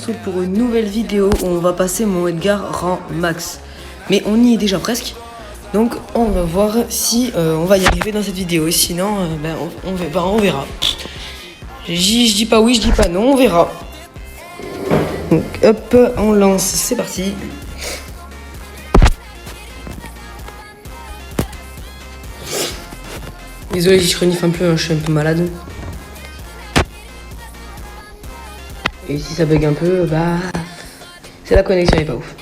retrouve pour une nouvelle vidéo où on va passer mon Edgar rang max. Mais on y est déjà presque. Donc on va voir si on va y arriver dans cette vidéo. Sinon, on verra. Je dis pas oui, je dis pas non, on verra. Donc hop, on lance, c'est parti. Désolé si je renifle un peu, hein, je suis un peu malade. Et si ça bug un peu, bah c'est la connexion est pas ouf.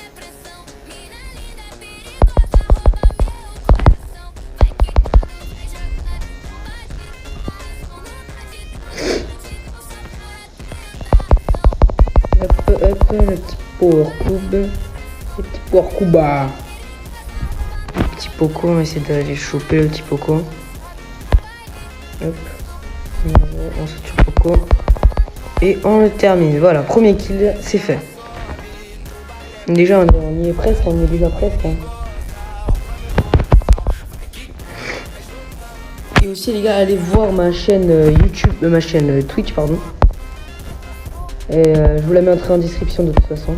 Hop, le petit power cube. Le petit power cuba. Le petit poco, on va essayer d'aller choper le petit poco. Hop. On saute sur poco. Et on le termine. Voilà, premier kill, c'est fait. Déjà, on y est presque, on y est déjà presque. Hein. Et aussi, les gars, allez voir ma chaîne YouTube, ma chaîne Twitch, pardon. Et je vous la mettrai en description de toute façon.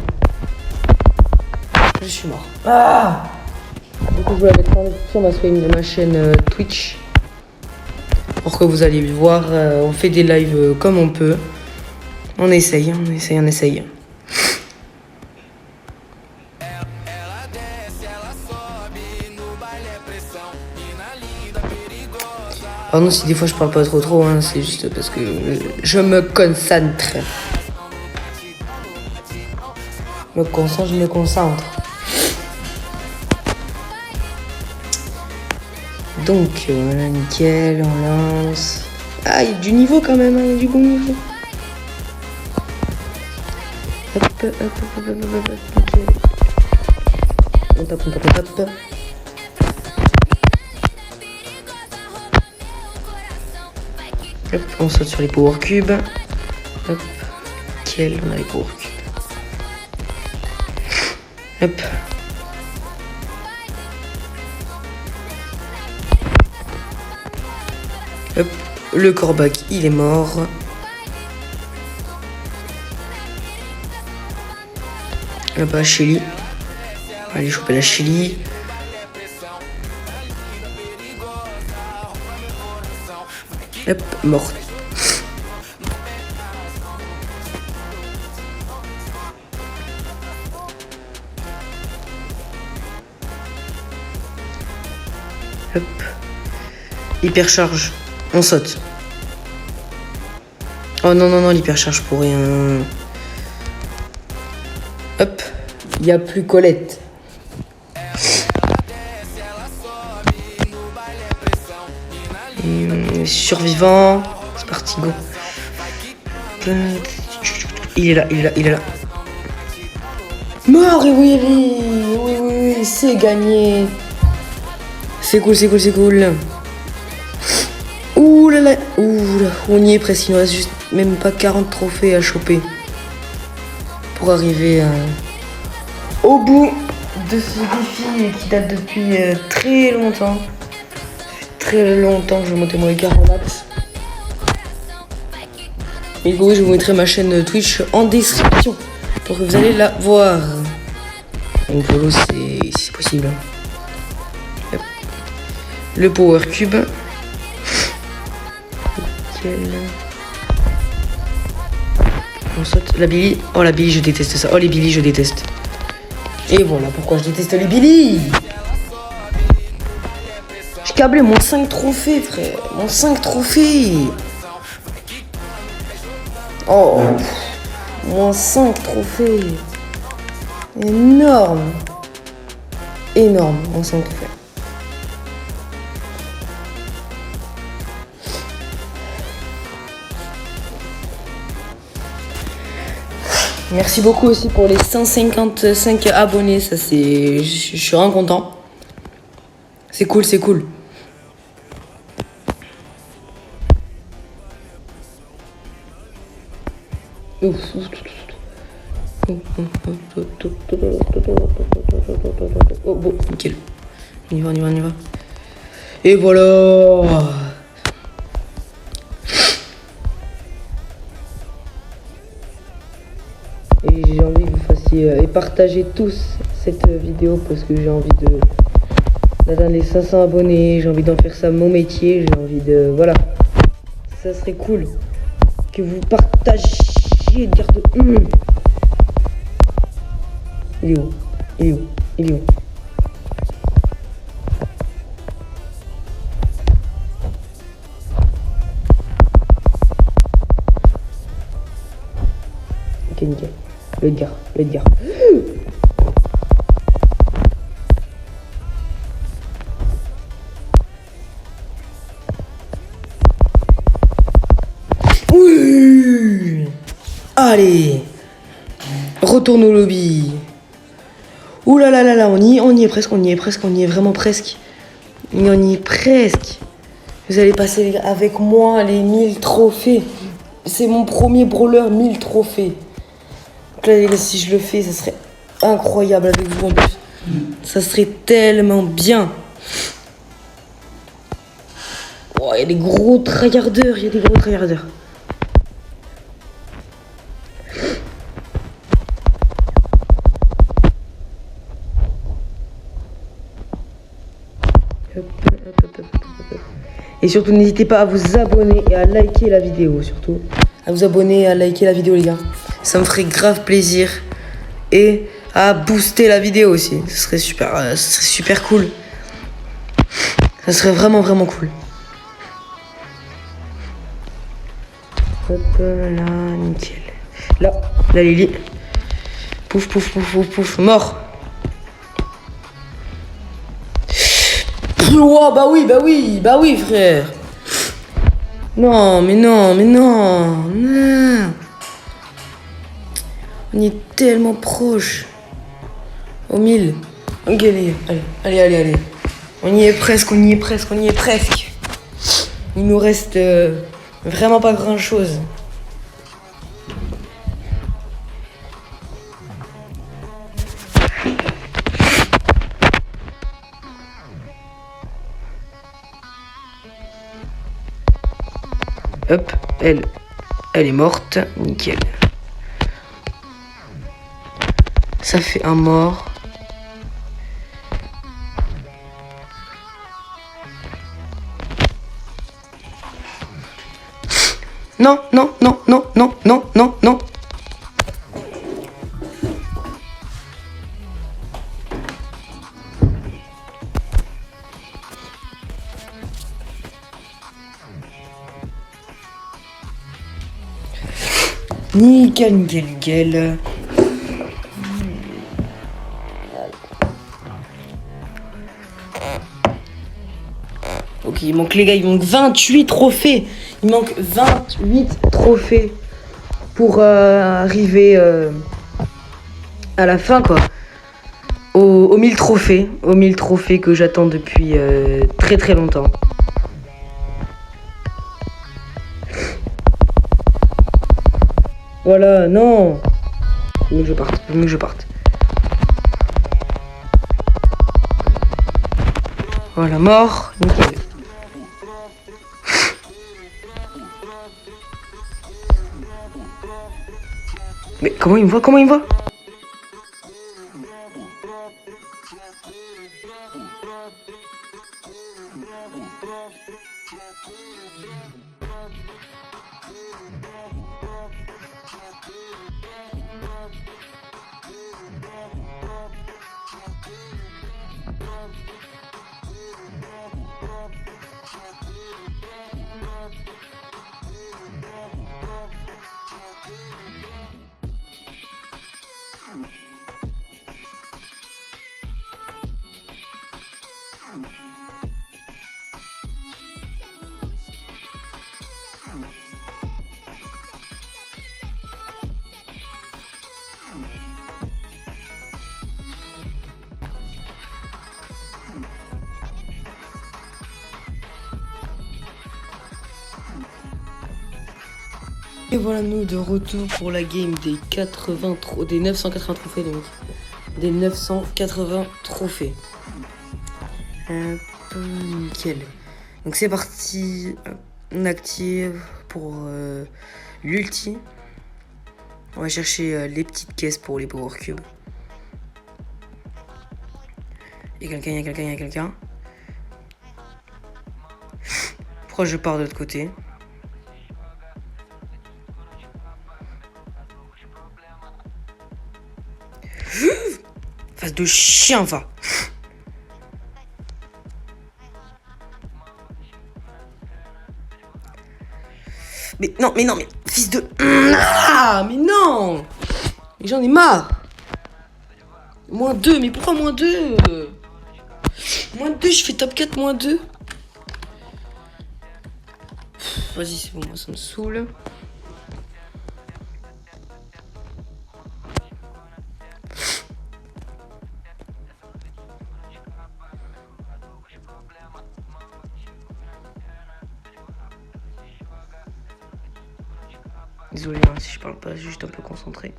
Je suis mort. Ah! Du coup, je vous la mettrai en description ma chaîne Twitch. Pour que vous allez voir, on fait des lives comme on peut. On essaye. Pardon si des fois je parle pas trop, hein, c'est juste parce que je me concentre. Je me concentre. Donc voilà, nickel, on lance. Ah, il y a du niveau quand même, hein, il y a du bon niveau. Hop. Nickel. On tape. Hop, on saute sur les power cubes. Hop, nickel, on a les power cubes. Hop. Hop, le corbac, il est mort. Là-bas, Shelly. Allez choper la Shelly. Hop, morte. Hop. Hypercharge. On saute. Oh non, l'hypercharge pour rien. Hop. Il n'y a plus Colette. Survivant. C'est parti, go. Il est là. Mort, et oui, c'est gagné. C'est cool. Ouh là, on y est presque. Il nous reste juste même pas 40 trophées à choper pour arriver au bout de ce défi qui date depuis très longtemps. Très longtemps que je vais monter mon Edgar en max. Et oui, je vous mettrai ma chaîne Twitch en description pour que vous allez la voir. Donc follow, c'est possible. Hop. Le power cube. On saute la Billy. Oh la Billy, je déteste ça. Oh les Billy, je déteste. Et voilà pourquoi je déteste les Billy. J'ai câblé mon 5 trophées, frère. Mon 5 trophées. Oh, mon 5 trophées. Énorme, mon 5 trophées. Merci beaucoup aussi pour les 155 abonnés, ça c'est... Je suis vraiment content. C'est cool. Oh bon, nickel. On y va. Et voilà. Et j'ai envie que vous fassiez et partagez tous cette vidéo parce que j'ai envie d'atteindre les 500 abonnés. J'ai envie d'en faire ça mon métier. J'ai envie de... Voilà. Ça serait cool que vous partagiez. Garde... Il est où? Il est où? Il est où? Ok, nickel. Le dire. Oui. Allez. Retourne au lobby. Ouh là là là là, on y est presque, on y est vraiment presque. On y est presque. Vous allez passer avec moi les 1000 trophées. C'est mon premier brawler 1000 trophées. Donc là les gars, si je le fais, ça serait incroyable avec vous en plus. Ça serait tellement bien. Oh, il y a des gros tryharders, Et surtout, n'hésitez pas à vous abonner et à liker la vidéo, surtout. À vous abonner et à liker la vidéo, les gars. Ça me ferait grave plaisir. Et à booster la vidéo aussi. Ce serait super cool. Ça serait vraiment cool. Hop là, nickel. Là, Lily. Pouf. Mort. Oh, bah oui, frère. Non. On est tellement proche. Au 1000. Ok, allez. On y est presque. Il nous reste vraiment pas grand chose. Hop, elle est morte, nickel. Ça fait un mort. Non. Nickel. Ok, il manque les gars, il manque 28 trophées. Il manque 28 trophées pour arriver à la fin quoi. Aux 1000 trophées. Aux 1000 trophées que j'attends depuis très longtemps. Voilà, non. Vaut mieux que je parte. Voilà, mort. Nickel. Mais comment il me voit? Et voilà nous de retour pour la game des 980 trophées les mecs. Des 980 trophées. Nickel. Donc c'est parti. On active pour l'ulti. On va chercher les petites caisses pour les Power Cubes. Il y a quelqu'un. Pourquoi je pars de l'autre côté? Face de chien, va. Mais non, fils de... Ah, mais non. Mais j'en ai marre. -2, mais pourquoi -2? -2, je fais top 4, -2. Vas-y, c'est bon, moi ça me saoule. Désolé hein, si je parle pas, juste un peu concentré.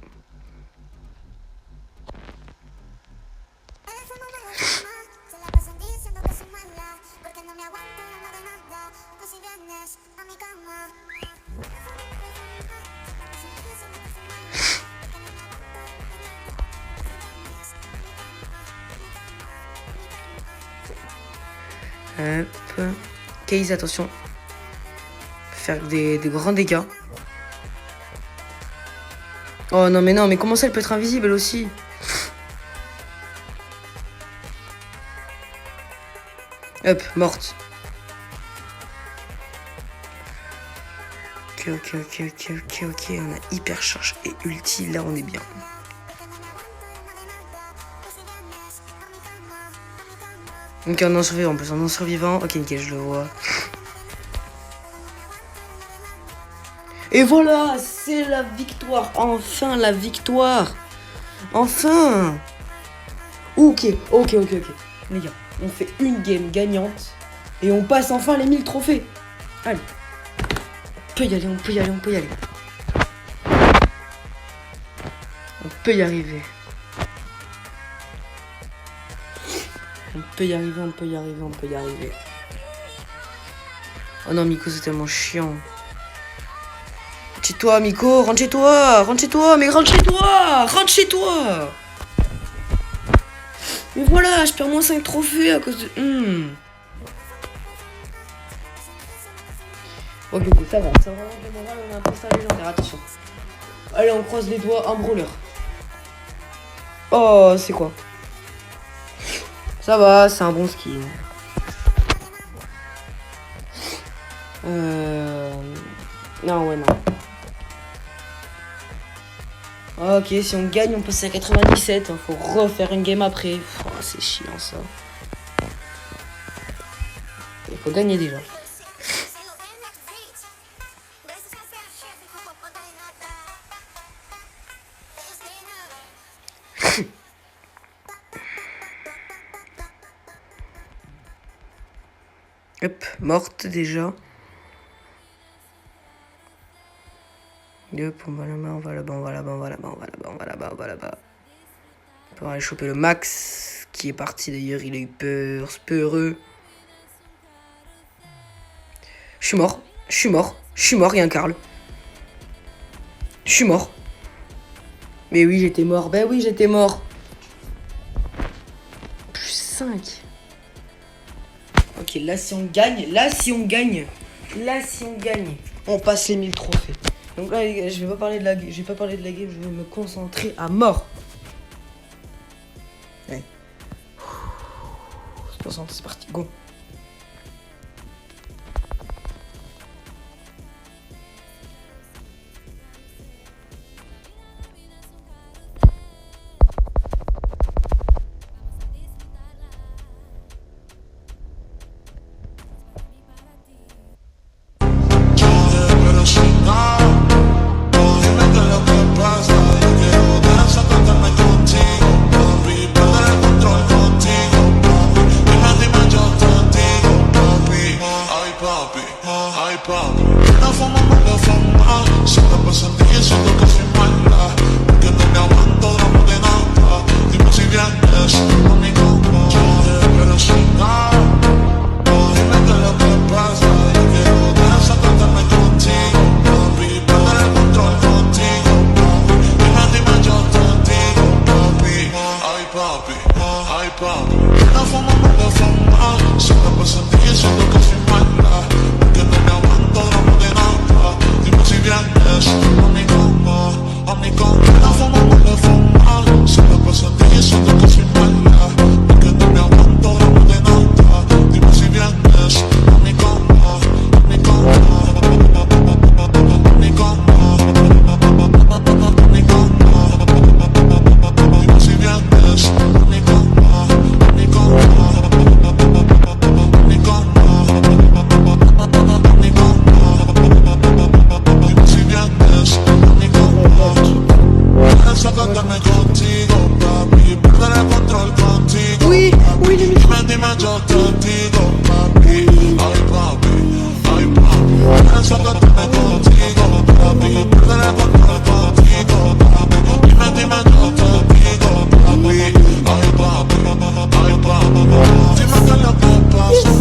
Hop. Case, attention. Faire des grands dégâts. Oh non, mais comment ça, elle peut être invisible, elle aussi? Hop, morte. Ok. On a hyper charge et ulti, là, on est bien. Ok, on est en survivant, en plus, on est en survivant. Ok, nickel, je le vois. Et voilà, c'est la victoire. Enfin, la victoire. Enfin. Ok. Les gars, on fait une game gagnante. Et on passe enfin les 1000 trophées. Allez. On peut y aller. On peut y arriver. On peut y arriver. Oh non, Miko, c'est tellement chiant. Rentre chez toi, Miko, rentre chez toi, mais rentre chez toi. Mais voilà, je perds moins 5 trophées à cause de... Ok, ça va, c'est vraiment le moral, on a un poster légendaire, attention. Allez, on croise les doigts, un brawler. Oh, c'est quoi? Ça va, c'est un bon skin. Non. Ok, si on gagne, on passe à 97. Faut refaire une game après. Oh, c'est chiant ça. Il faut gagner déjà. Hop, morte déjà. Hop, on va là-bas. On va aller choper le Max, qui est parti d'ailleurs, il a eu peur, c'est peureux. Je suis mort, il y a un Karl. Je suis mort. Mais oui, j'étais mort, Plus 5. Ok, là si on gagne, on passe les 1000 trophées. Donc là les gars, je vais pas parler de la game, je vais me concentrer à mort. Allez. On se concentre, c'est parti, go. Contigo, papi, dime yo te papi, ay papi. La fama no la fama, se la pasa en ti diciendo que soy mala, que no me aguanto drama de nada. Dime si vienes a mi cama. La fama no la fama, se la pasa en ti diciendo que soy mala, que no me aguanto drama de nada. Dime si vienes a mi cama, a mi cama, a mi cama. Sácame contigo, papi, perder el control contigo. Oui, oui, les Dime, dime, yo te digo, papi, ay papi, ay papi. Sácame contigo, papi, perder el control contigo, papi. Dime, dime, yo te digo, papi, ay papi, ay papi. Dime qué es lo que pasa,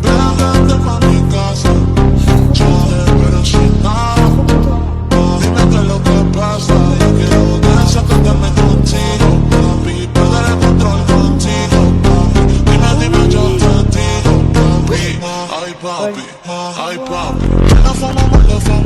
ven a verte pa' mi casa, yo te espero sin nada. Dime qué es lo que pasa, yo quiero sacarme contigo, papi, perder el control contigo, papi. Dime, dime, yo te digo, papi, ay papi, ay papi. La fama, la fama.